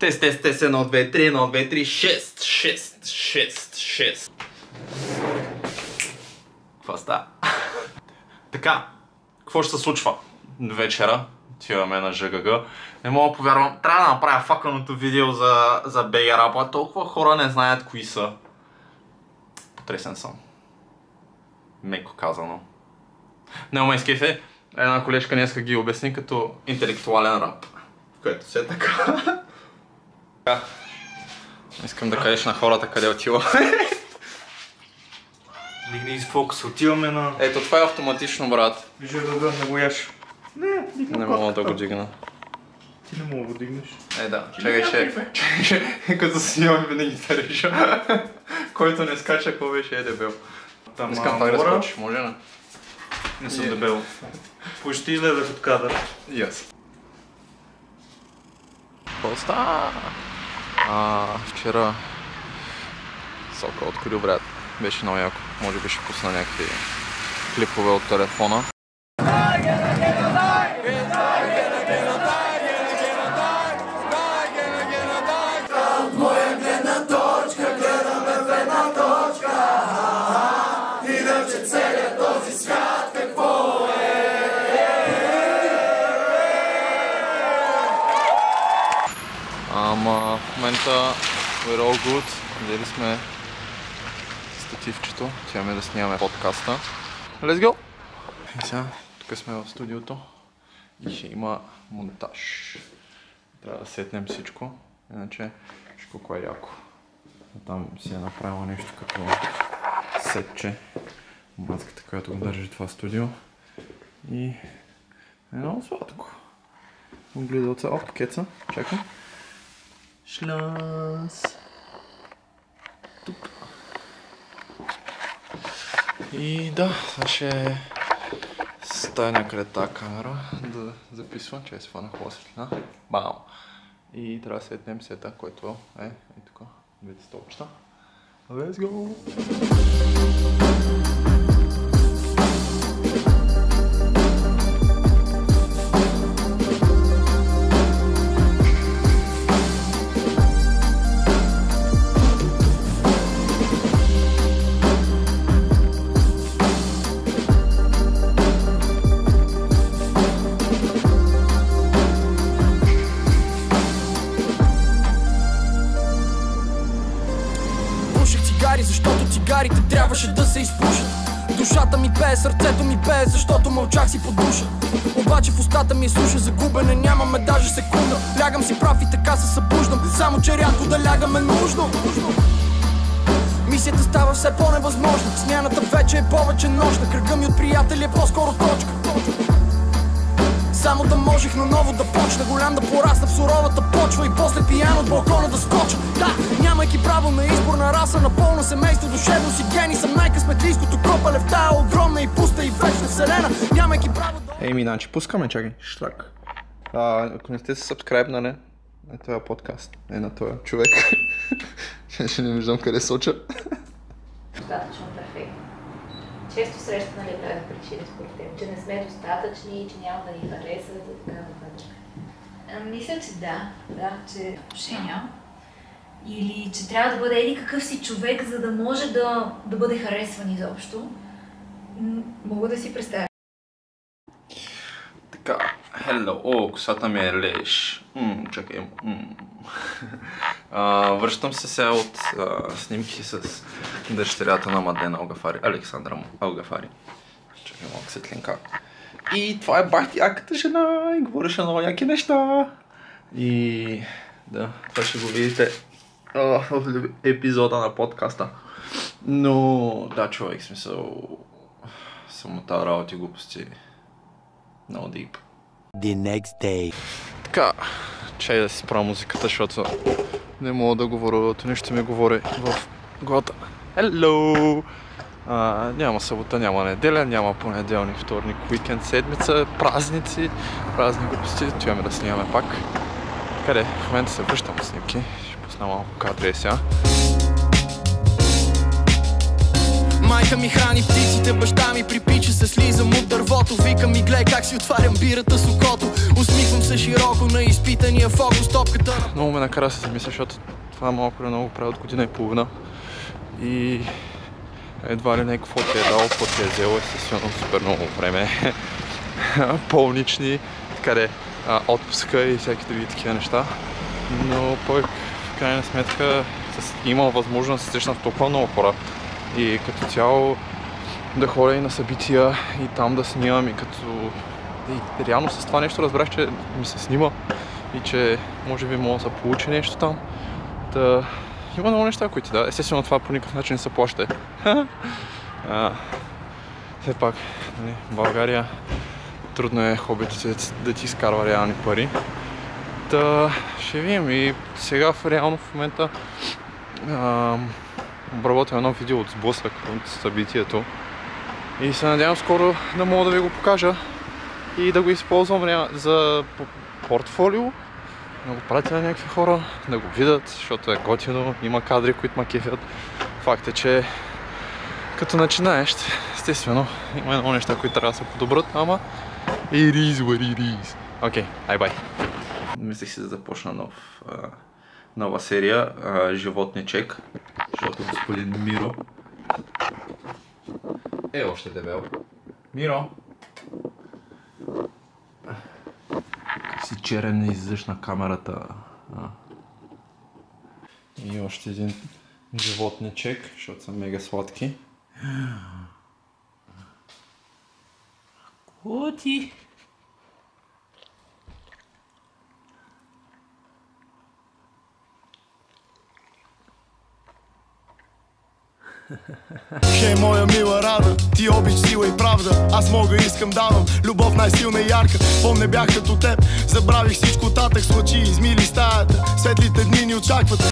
Тест, 1, 2, 3, 1, 2, 3, 6. Какво става? Така, какво ще се случва вечера? Отиваме на ЖГГ. Не мога да повярвам, трябва да направя факаното видео за БГ Рапа. Толкова хора не знаят кои са. Потресен съм. Меко казано. Не изкефе, една колежка днеска ги обясни като интелектуален рап. Което се е така. Искам да кажеш на хората къде отива. Дигни из фокус, отиваме на... Ето това е автоматично, брат. ЖГГ, не го яш. Не мога да го дигна. Ти не мога да го дигнеш. Да, чакай, като снимам винаги да реша. Който не скача, какво беше дебел. Искам пак да скочиш, може ли? Не съм дебел. Почти излезах от кадър. Yes. Какво става? Вчера Сока открил, брат. Беше много яко. Може би ще пусна някакви клипове от телефона. В момента we're all good. Взели сме стативчето, отиваме да снимаме подкаста. Let's go! И сега, тук сме в студиото и ще има монтаж. Трябва да сетнем всичко, иначе ще колко е яко. Там си е направила нещо като сетче. Маската, която го държи това студио. И е много сладко. Огледалца, пакетца, чакай. Шлас. Тук. И да, сега ще стая някъде тази камера да записвам, че се фана хубава светлина. Бам! И трябва да сетнем сета, който е и тук, двете столчета. Let's go! Защото цигарите трябваше да се изпушат. Душата ми пее, сърцето ми пее, защото мълчах си под душа. Обаче в устата ми е суша, загубене нямаме даже секунда. Лягам си прав и така се събуждам, само че рядко да лягаме нужно. Мисията става все по-невъзможна, смяната вече е повече нощна. Кръга ми от приятели е по-скоро точка. Само да можех наново да почна, голям да порасна в суровата почва и после пиян от балкона да скоча. Да, нямайки право на избор на раса, на пълно семейство, душевно си гени, съм най-късметлийското копале в тая огромна и пуста и вечна вселена. Нямайки право да... Еми, значи, пускаме, чакай, штрак. Ако не сте се сабскрайбнали на този подкаст, не на този човек, ще не виждам къде соча. Достатъчно перфектно. Често срещаме тази причини според теб, че не сме достатъчни, че няма да ни харесат и така нататък. Мисля, че че отношения. Или че трябва да бъде еди какъв си човек, за да може да бъде харесван изобщо. Мога да си представя. Така, hello, косата ми е леш. Чакай. Връщам се сега от снимки с дъщерята на Мадлена Алгафари, Александра Алгафари. Чакай малко светлинка. И това е бахти яката жена и говореше много яки неща. И да, това ще го видите в епизода на подкаста. Но да, човек, смисъл, само тази работа и глупости. Много deep. The next day. Така, чай да си спра музиката, защото не мога да говоря, нещо ми говори в главата. Hello! Няма събота, няма неделя, няма понеделник, вторник, уикенд, седмица, празници, празни глупости, отиваме да снимаме пак. Къде? В момента се връщам снимки, ще пусна малко кадри сега. Майка ми храни птиците, баща ми припича се, слизам от дървото. Викам ми, гледай как си отварям бирата с окото. Усмихвам се широко на изпитания фокус, топката. Много ме накара да се замисля, защото това малко или много прави от година и половина. И едва ли не какво ти е дал, какво ти е взел, естествено супер много време. Болнични, къде отпуска и всяки други такива неща. Но пък в крайна сметка имал възможност да се срещна с толкова много хора. И като цяло да ходя и на събития и там да снимам и като... И реално с това нещо разбрах, че ми се снима и че може би мога да се получи нещо там. Да... Има много неща, които да. Естествено това по никакъв начин не се плаща. Все пак, в България трудно е хобито да ти изкарва реални пари. Та ще видим и сега реално в момента обработя едно видео от сблъсък от събитието и се надявам скоро да мога да ви го покажа и да го използвам за портфолио, да го пратя на някакви хора, да го видят, защото е готино, има кадри, които ме кефят. Факт е, че като начинаещ, естествено, има едно неща, които трябва да се подобрат, ама it is what it is. Окей, бай. Мислех си да започна нова серия, животни чек, защото господин Миро е още дебел. Миро! Как си черен не излизаш на камерата. И още един животни чек, защото са мега сладки. Коти! Хей, моя мила рада, ти обич, сила и правда. Аз мога, искам, давам любов най-силна и ярка. Помня бях като теб, забравих всичко, татък с лъчи измили стаята. Светлите дни ни очакват.